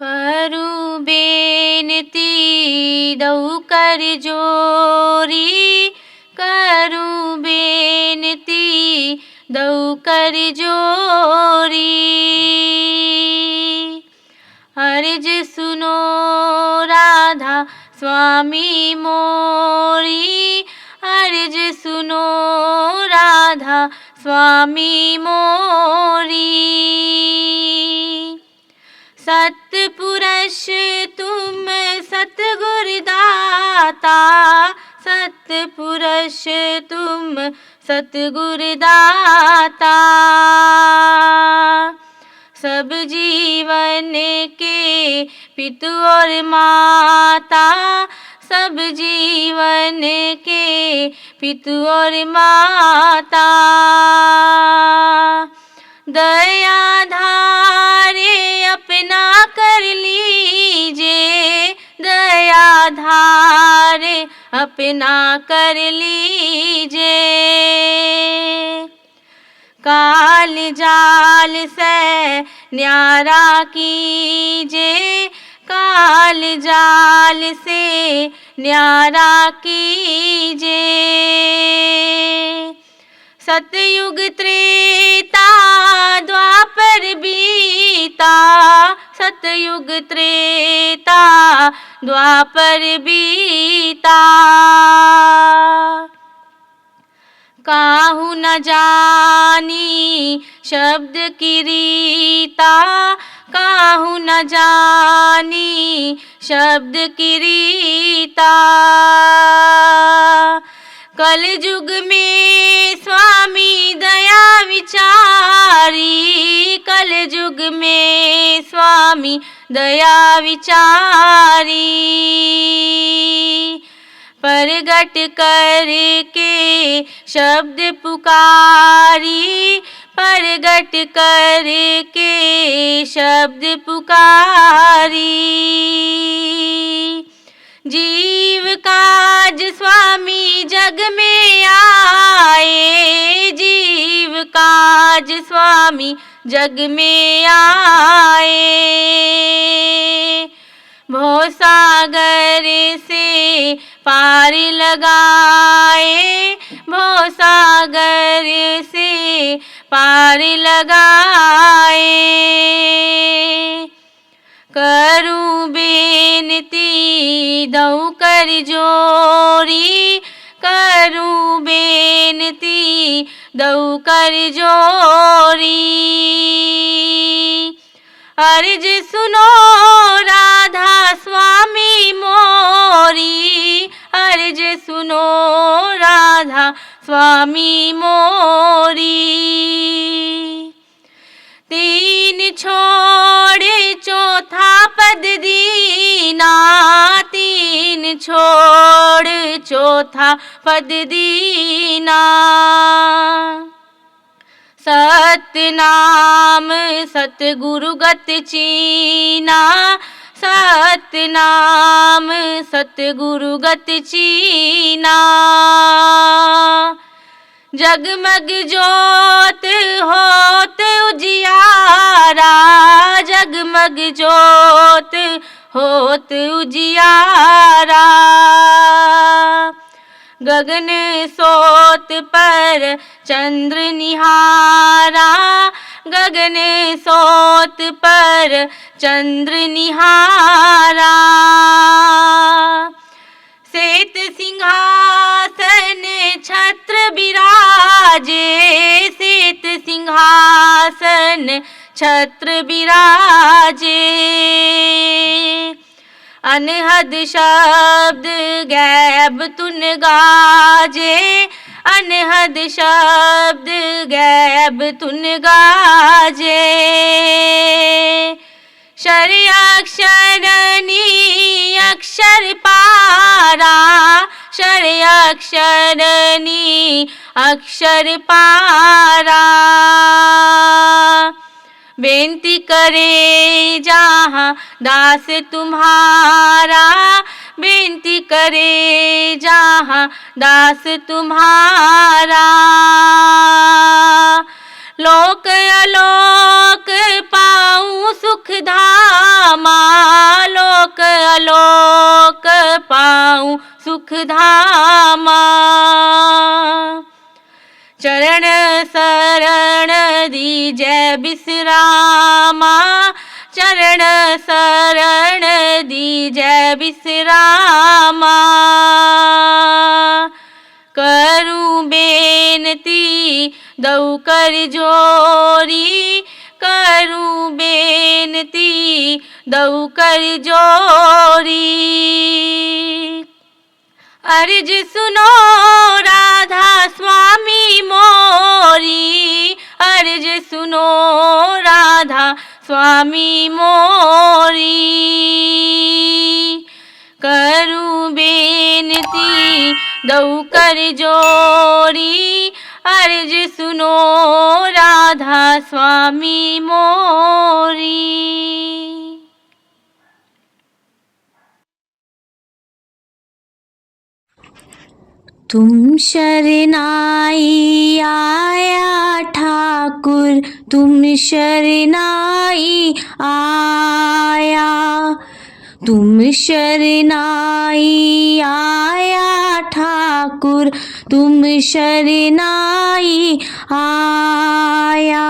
करूं बेनती दऊ कर जोरी, करूं बेनती दऊ कर जोरी। अर्ज सुनो राधा स्वामी मोरी, अर्ज सुनो राधा स्वामी मोरी। सतपुरुष तुम सतगुर दाता, सतपुरुष तुम सतगुर दाता। सब जीवन के पितु और माता, सब जीवन के पितु और माता। दया धारे अपना कर लीजिए, दया धारे अपना कर लीजिए। काल जाल से न्यारा कीजिए, काल जाल से न्यारा कीजिए। सतयुग त्रेता द्वापर बीता, सतयुग त्रेता द्वापर बीता। काहू न जानी शब्द की रीता, काहू न जानी शब्द की रीता। कल युग में स्वामी दया विचारी, कल युग में स्वामी दया विचारी। प्रगट करके शब्द पुकारी, प्रगट करके शब्द पुकारी। जीव काज स्वामी जग में आए, जीव काज स्वामी जग में आए। भवसागर से पार लगाए, भवसागर से पार लगाए। करूं बेनती दऊ कर जोरी, करूं बेनती दऊ कर जोरी। अर्ज सुनो राधा स्वामी मोरी, अर्ज सुनो राधा स्वामी मोरी। तीन छोड़ चौथा पद दीना, तीन छोड़ चौथा पद दीना। सतनाम सतगुरु गत चीना, सतनाम सतगुरु गत चीना। जगमग जोत होत उजियारा, जगमग जोत होत उजियारा। गगन सोत पर चंद्र निहारा, गगन सोत पर चंद्र निहारा। श्वेत सिंहासन छत्र विराजे, श्वेत सिंहासन छत्र विराजे। अनहद शब्द गैब तुन गाजे, अनहद शब्द गैब तुन गाजे। शर अक्षरनी अक्षर पारा, शर अक्षरनी अक्षर पारा। बेनती करे जहाँ दास तुम्हारा, बेनती करे जहाँ दास तुम्हारा। लोक अलोक पाऊं सुख धामा, लोक आलोक पाऊं सुख धामा। चरण शरण दीजै विश्रामा, चरण शरण दीजै विश्रामा। करूं बेनती दऊ कर जोरी, करूं बेनती दऊ कर जोरी। अर्ज सुनो राधा स्वामी मोरी, अर्ज सुनो राधा स्वामी मोरी। करूं बेनती दऊ कर जोरी, अर्ज सुनो राधा स्वामी मोरी। तुम शरणाई आया ठाकुर, तुम शरणाई आया, तुम शरणाई आया ठाकुर, तुम शरणाई आया,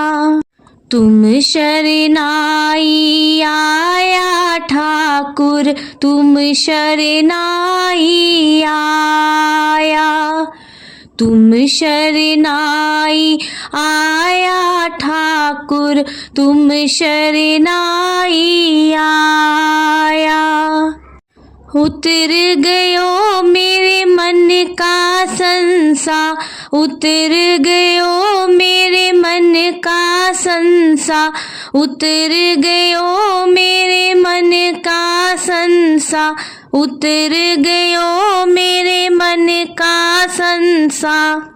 तुम शरणाई आया ठाकुर, तुम शरणाई आया, तुम शरणाई आया ठाकुर, तुम शरणाई आया। उतर गयो मेरे मन का संसार, उतर गयो मेरे मन का संसार, उतर गयो मेरे मन का संसार, उतर गयो मेरे मन का संसार।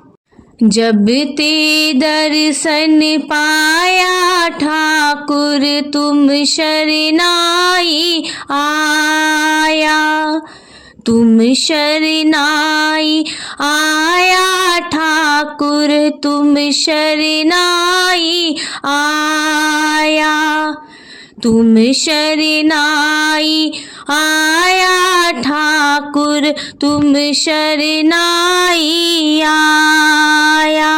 जब ते दर्शन पाया ठाकुर, तुम शरणाई आया, तुम शरणाई आया ठाकुर, तुम शरणाई आया, तुम शरणाई आया ठाकुर, तुम शरणाई आया।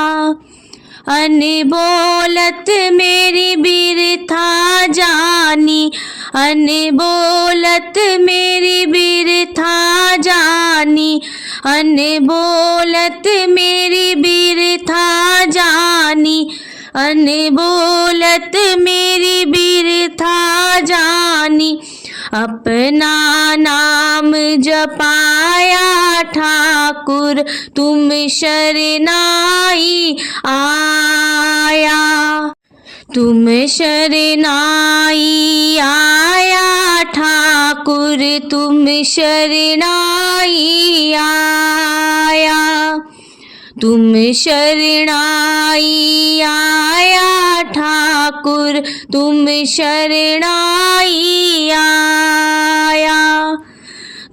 अनबोलत मेरी बिरथा जानी, अनबोलत मेरी बिरथा जानी, अनबोलत मेरी बिरथा जानी, अनबोलत मेरी बिरथा जानी। अपना नाम जपाया ठाकुर, तुम शरणाई आया, तुम शरणाई आया ठाकुर, तुम शरणाई आया, तुम शरणाई आया ठाकुर, तुम शरणाई आया।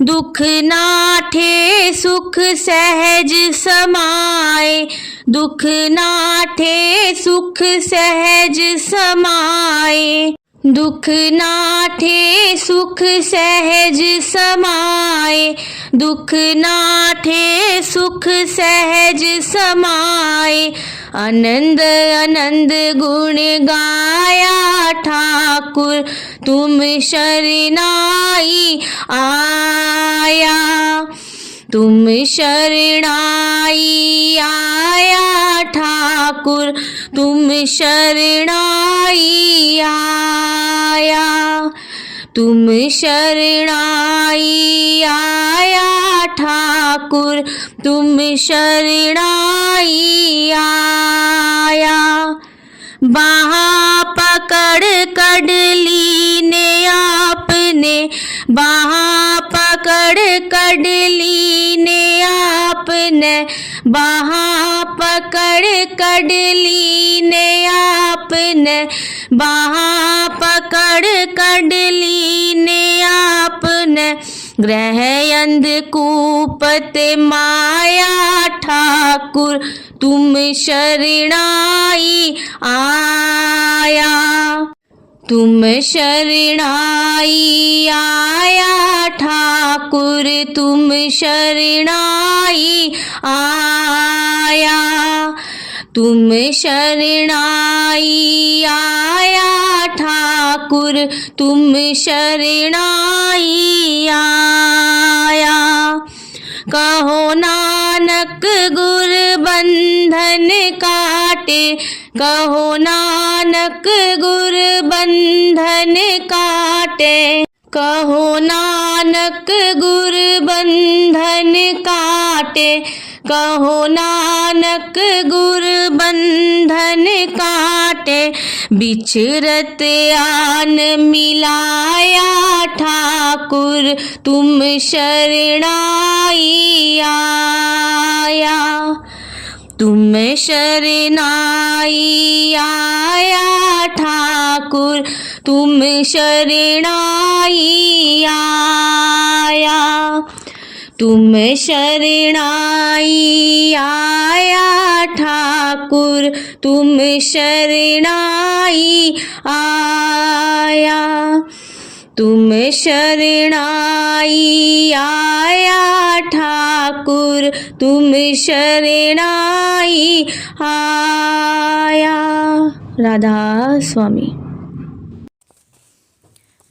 दुख नाठे सुख सहज समाए, दुख नाठे सुख सहज समाए, दुख नाठे सुख सहज समाए, दुख नाठे सुख सहज समाए। आनंद आनंद गुण गाया ठाकुर, तुम शरणाई आया, तुम शरणाई आया ठाकुर, तुम शरणाई आया, तुम शरणाई आया ठाकुर, तुम शरणाई आया। बाहाँ पकड़ कड़ली ने आपने, बाहाँ पकड़ कड़ली ने आपने, बाहाँ पकड़ कड़ली ने आपने, बाहाँ पकड़ कड़ली ने आपने। ग्रह अंधकूपत माया ठाकुर, तुम शरणाई आया, तुम शरणाई आया ठाकुर, तुम शरणाई आया। तुम शरणाई आया ठाकुर, तुम शरणाई आया। कहो नानक गुर बंधन काटे, कहो नानक गुर बंधन काटे। कहो नानक गुर बंधन काटे, कहो नानक गुर बंधन काटे। बिछरत आन मिलाया ठाकुर, तुम शरणाई आया। तुम शरणाई आया ठाकुर, तुम शरणाई आया। तुम शरणाई आया ठाकुर, तुम शरणाई आया। तुम शरणाई आया ठाकुर, तुम शरणाई आया। राधा स्वामी।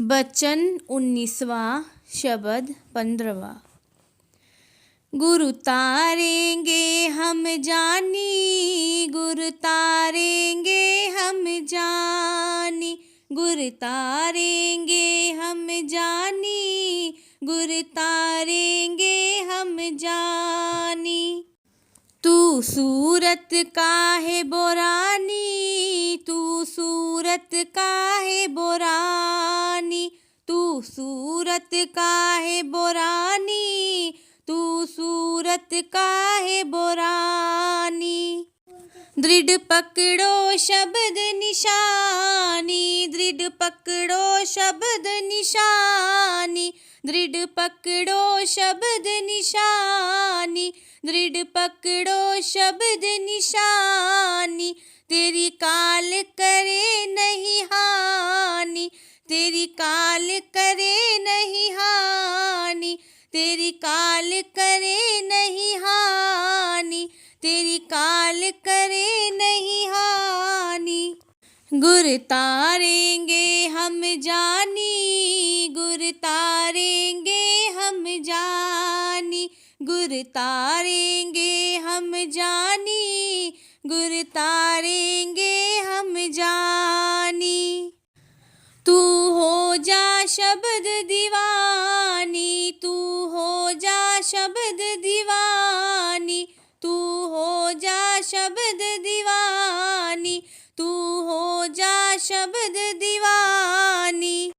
बचन 19वां, शब्द 15वां। गुरु तारेंगे हम जानी, गुरु तारेंगे हम जानी, गुरु तारेंगे हम जानी, गुरु तारेंगे हम जानी। तू सूरत काहे बोरानी, तू सूरत काहे बोरानी, तू सूरत काहे बोरानी, तू सूरत काहे बोरानी। दृढ़ पकड़ो शब्द निशानी, दृढ़ पकड़ो शब्द निशानी, दृढ़ पकड़ो शब्द निशानी, दृढ़ पकड़ो शब्द निशानी। तेरी काल करे नहीं हानि, तेरी काल करे नहीं हानि, तेरी काल करे नहीं हानि, तेरी काल करे नहीं हानि। गुर तारेंगे हम जानी, गुर तारेंगे हम जानी, गुर तारेंगे हम जानी, गुर तारेंगे हम जानी। तू हो जा शब्द दीवानी, तू हो जा शब्द दीवानी, तू हो जा शब्द दीवानी, तू हो जा शब्द दीवानी।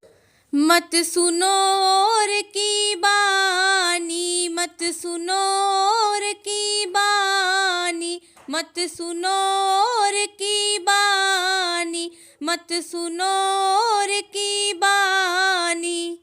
मत सुनो और की बानी, मत सुनो और की बानी, मत सुनो और की बानी, मत सुनो और की बानी।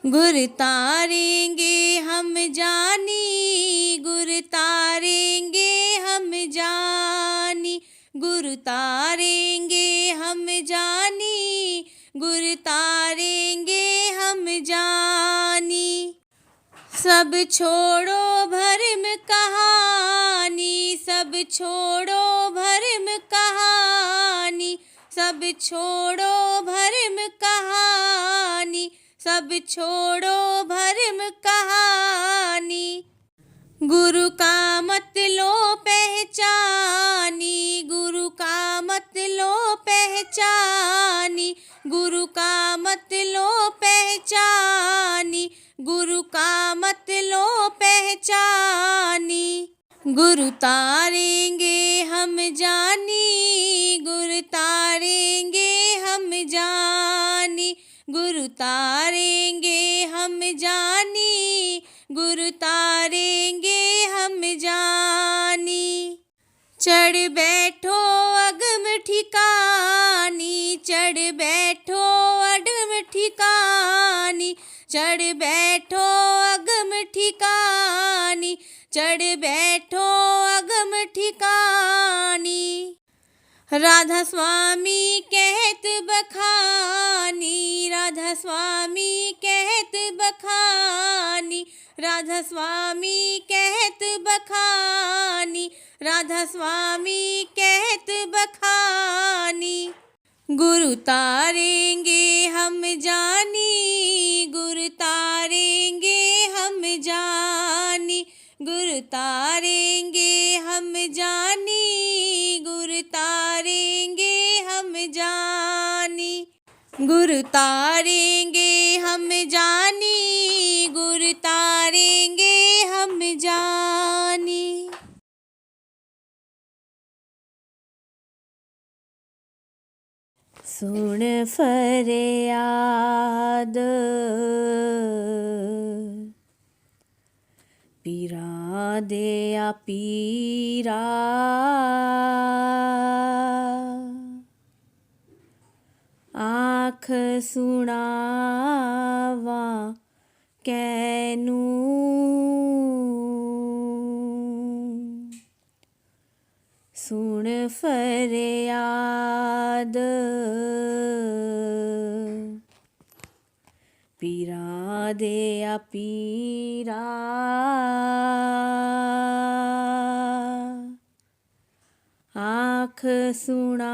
गुर तारेंगे हम जानी, गुर तारेंगे हम जानी, गुर तारेंगे हम जानी, गुर तारेंगे हम जानी। सब छोड़ो भरम कहानी, सब छोड़ो भरम कहानी, सब छोड़ो भरम कहानी, सब छोड़ो भरम कहानी। गुरु का मत लो पहचानी, गुरु का मत लो पहचानी, गुरु का मत लो पहचानी, गुरु का मत लो पहचानी। गुरु तारेंगे हम जानी, गुरु तारेंगे हम जानी, गुरु तारेंगे हम जानी, गुरु तारेंगे हम जानी। चढ़ बैठो अगम ठिकानी, चढ़ बैठो अगम ठिकानी, चढ़ बैठो अगम ठिकानी, चढ़ बैठो अगम ठिकानी। राधा स्वामी कहत बखानी, राधा स्वामी कहत बखानी, राधा स्वामी कहत बखानी, राधा स्वामी कहत बखानी। गुरु तारेंगे हम जानी, गुरु तारेंगे हम जानी, गुरु तारेंगे हम जानी, गुरु तारेंगे हम जानी, गुरु तारेंगे हम जानी, गुरु तारेंगे हम जानी। सुन फरियाद पीरा देया पीरा, आँख सुनावा कैनू, सुन फरियाद पीरा देया पीरा, आँख सुनावा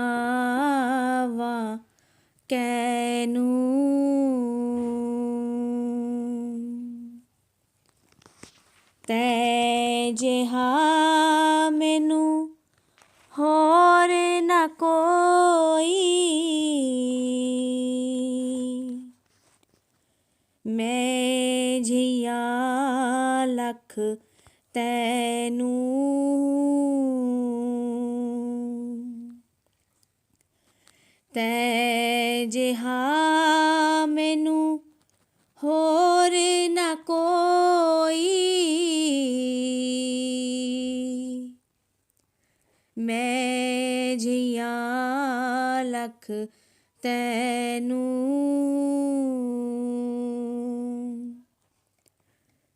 कैनू। तै जिहा मैनू होर न कोई, मैं जिया लख तैनू, तै जिहा मैनू होर न कोई, मैं जिया लख तैनू।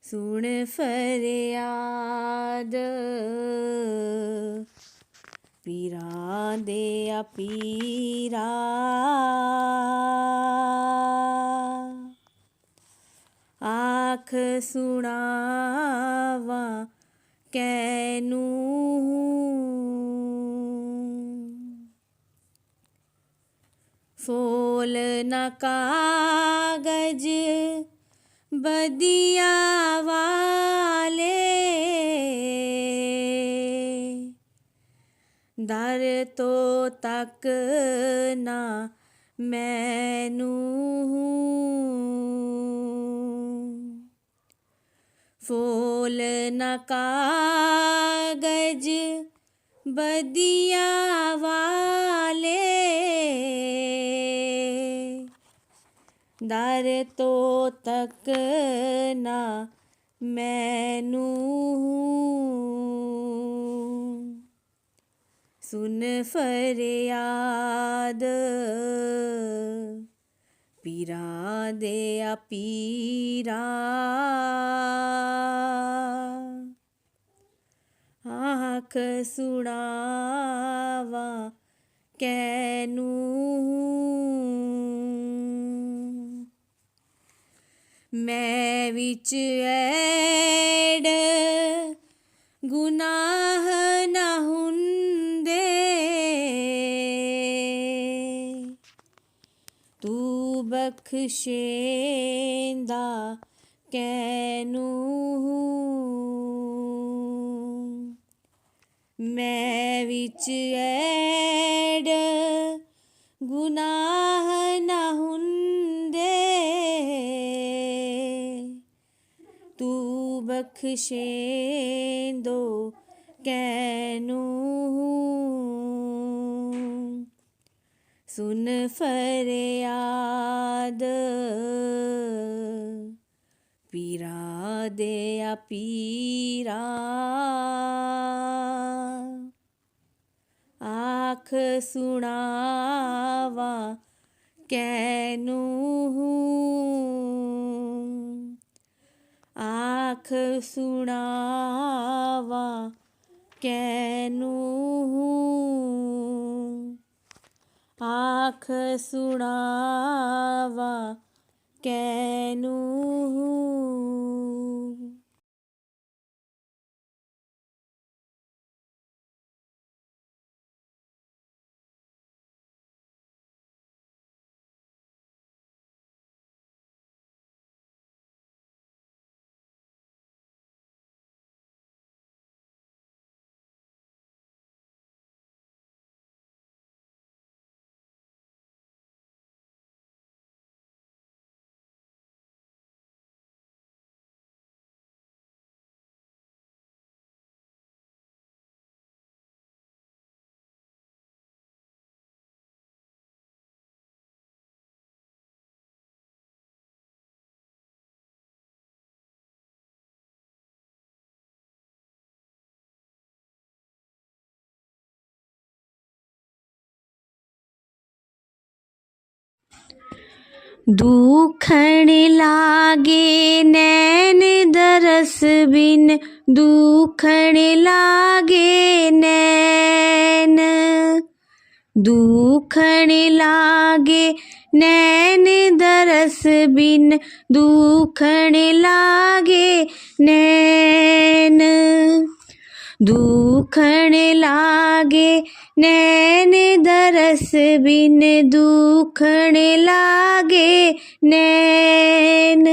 सुन फरियाद पीरा देया पीरा, आँख सुनावा कैनू। फूल न कागज बदिया वाले, दर तो तक ना मैनू, फूल न कागज बदिया वाले, दर तो तक ना मैनू। सुन फरियाद पीरा देया पीरा, आँख सुनावा कैनू। मैं विच ऐड गुनाह न हुंदे, तू बख्शेंदा कैनू। मैं विच ऐड गुनाह न हुंदे, तू बख्शेंदो कैनू। सुन फरियाद पीरा देया पीरा, आँख सुनावा कैनू। आँख सुनावा कैनू। आँख सुनावा कैनू। दुखण लागे नैन दरस बिन, दुखण लागे नैन। दुखण लागे नैन दरस बिन, दुखण लागे नैन। दुखण लागे नैन दरस बिन, दुखण लागे नैन।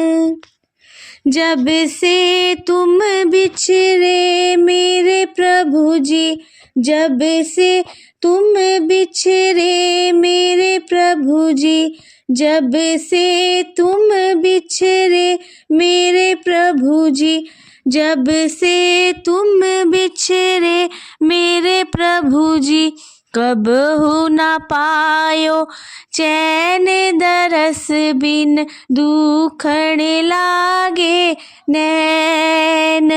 जब से तुम बिछड़े मेरे प्रभु जी, जब से तुम बिछड़े मेरे प्रभु जी, जब से तुम बिछड़े मेरे प्रभु जी, जब से तुम बिछड़े मेरे प्रभु जी, कबहु न पायो चैन दरस बिन, दुखण लागे नैन।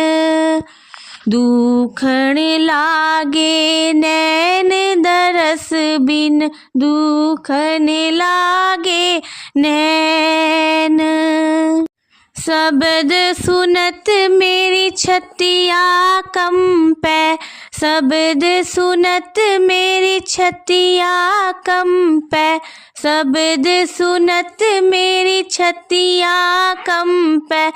दुखण लागे नैन दरस बिन, दुखण लागे नैन। शब्द सुनत मेरी छतिया कंपै, शब्द सुनत मेरी छतिया कंपै, शब्द सुनत मेरी छतिया कंपै,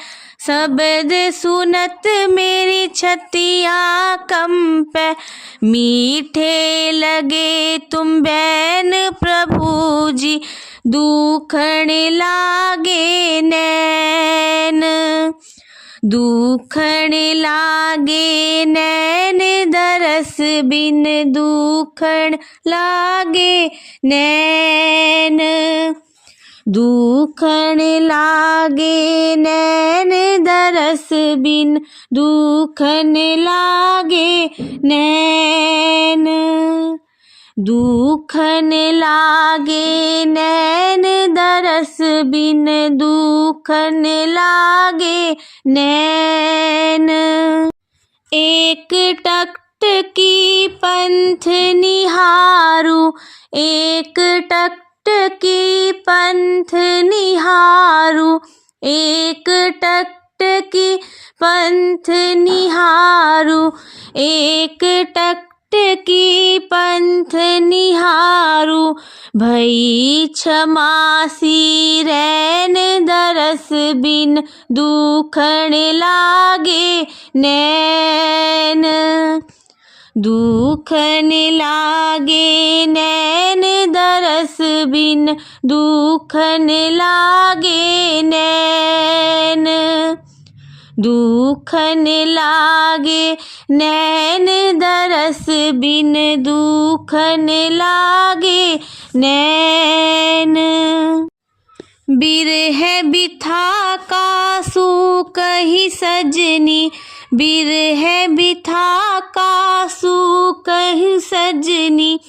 शब्द सुनत मेरी छतिया कंपै। मीठे लगे तुम बैन प्रभु जी, दुखण लागे नैन। दुखण लागे नैन दरस बिन, दुखण लागे नैन। दुखण लागे नैन दरस बिन, दुखण लागे नैन। दुखण लागे नैन दरस बिन, दुखण लागे नैन। एक टकटकी पंथ निहारू, एक टकटकी पंथ निहारू, एक टकटकी पंथ निहारू, एक टकटकी पंथ निहारू। भई क्षमासी रैन दरस बिन, दुखण लागे नैन। दुखण लागे नैन दरस बिन, दुखण लागे नैन। दुखण लागे नैन दरस बिन, दुखण लागे नैन। बिरह बिथा कासू कही सजनी, बिरह बिथा कासू कही सजनी,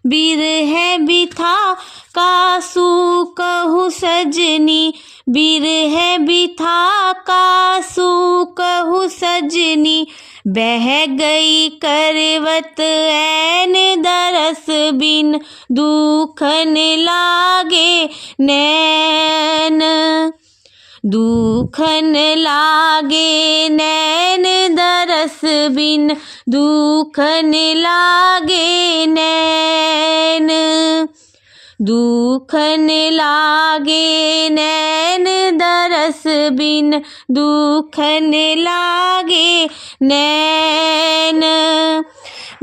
बिरह बिथा कासू कहू सजनी, बिरह बिथा कासू कहू सजनी। बह गई करवत ऐन दरस बिन, दुखण लागे नैन। दुखण लागे नैन दरस बिन, दुखण लागे नैन। दुखन लागे नैन दरस बिन दुखन लागे नैन।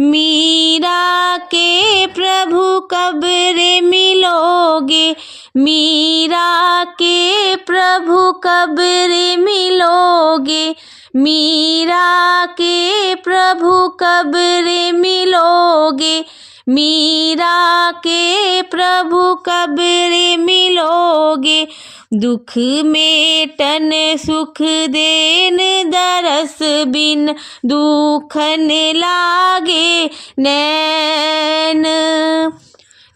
मीरा के प्रभु कब रे मिलोगे, मीरा के प्रभु कब रे मिलोगे, मीरा के प्रभु कब रे मिलोगे, मीरा के प्रभु कब रे मिलोगे। दुख मेटन सुख देन दरस बिन दुखन लागे नैन।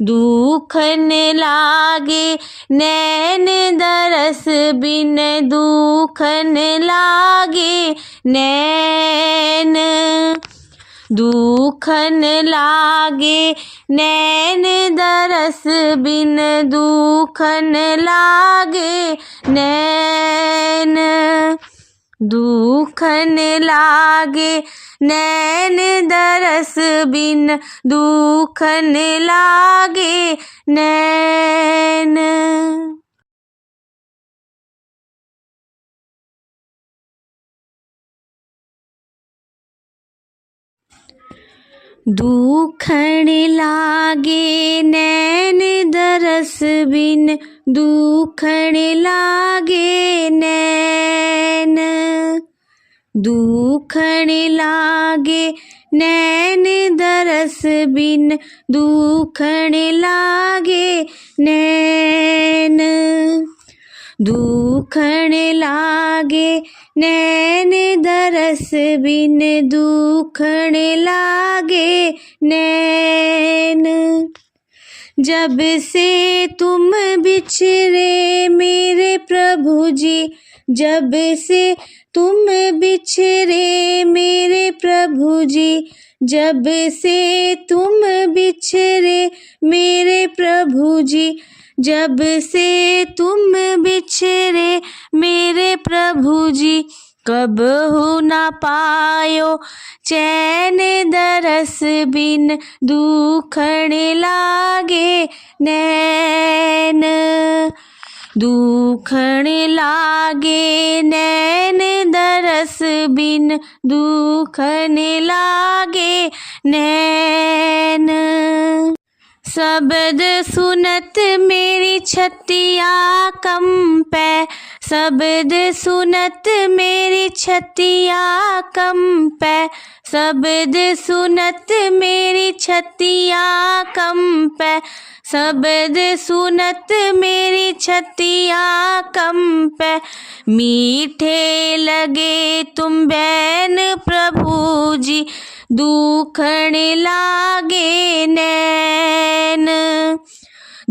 दुखन लागे नैन दरस बिन दुखन लागे नैन। दुखन लागे नैन दरस बिन दुखन लागे नैन। दुखन लागे नैन दरस बिन दुखन लागे नैन। दुखन लागे नैन दरस बिन दुखन लागे नैन। दुखन लागे नैन दरस बिन दुखन लागे नैन। दुखन लागे नैन दरस बिन दुखन लागे नैन। जब से तुम बिछड़े मेरे प्रभु जी, जब से तुम बिछड़े मेरे प्रभु जी, जब से तुम बिछड़े मेरे प्रभु जी, जब से तुम बिछड़े मेरे प्रभु जी। कबहु न पायो चैन दरस बिन दुखन लागे नैन। दुखन लागे नैन दरस बिन दुखन लागे नैन। शब्द सुनत मेरी छतिया कंपै, शब्द सुनत मेरी छतिया कंपै, शब्द सुनत मेरी छतिया कंपै, शब्द सुनत मेरी छतिया कंपै। मीठे लगे तुम बैन प्रभु जी, दुखन लागे नैन।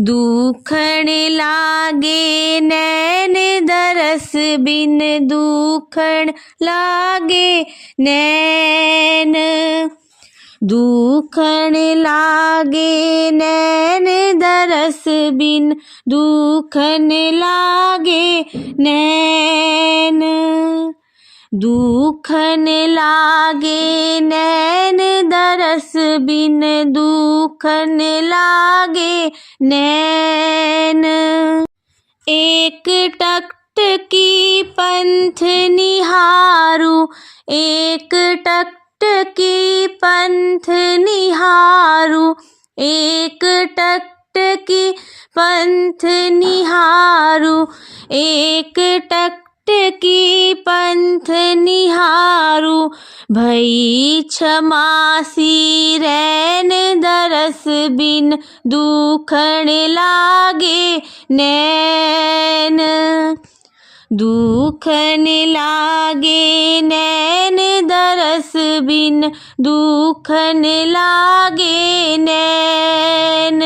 दुखन लागे नैन दरस बिन दुखन लागे नैन। दुखन लागे नैन दरस बिन दुखन लागे नैन। दुखन लागे नैन दरस बिन दुखन लागे नैन। एक टकटकी पंथ निहारू, एक टकटकी पंथ निहारू, एक टकटकी पंथ निहारू, एक टकटकी पंथ निहारू। भई क्षमासी रैन दरस बिन दुखन लागे नैन। दुखन लागे नैन दरस बिन दुखन लागे नैन।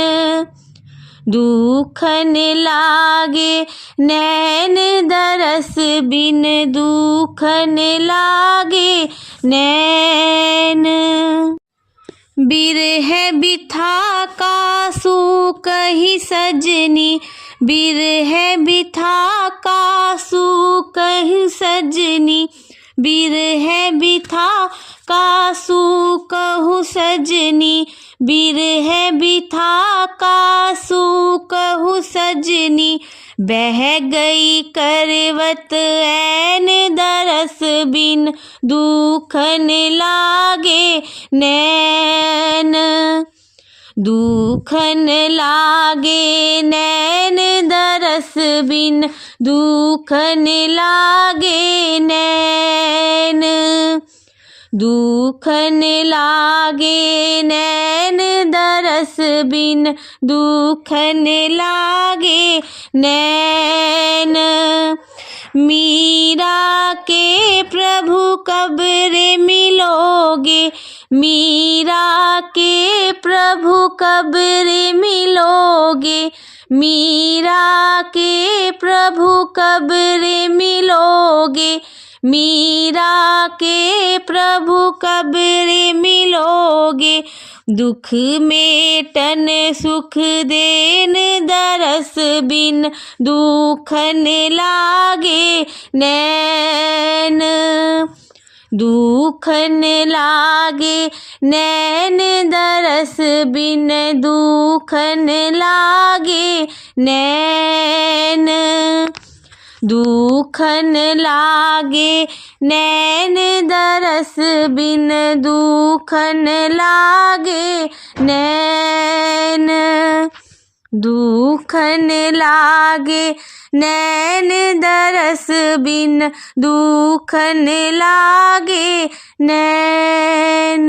दुखन लागे नैन दरस बिन दुखन लागे नैन। बिरह बिथा कासू कही सजनी, बिरह बिथा कासू कही सजनी, बिरह बिथा कासू कहू सजनी, बिरह बिथा कासू कहूँ सजनी, बह गई करवत ऐन दरस बिन, दुखन लागे नैन। दुखन लागे नैन दरस बिन, दुखन लागे नैन। दुखन लागे नैन दरस बिन, दुखन लागे नैन। मीरा के प्रभु कब रे मिलोगे, मीरा के प्रभु कब रे मिलोगे, मीरा के प्रभु कब रे मिलोगे, मीरा के प्रभु कब रे मिलोगे। दुख मेटन सुख देन दरस बिन, दुखन लागे नैन। दुखन लागे नैन दरस बिन, दुखन लागे नैन। दुखन लागे नैन दरस बिन, दुखन लागे नैन। दुखन लागे नैन दरस बिन, दुखन लागे नैन।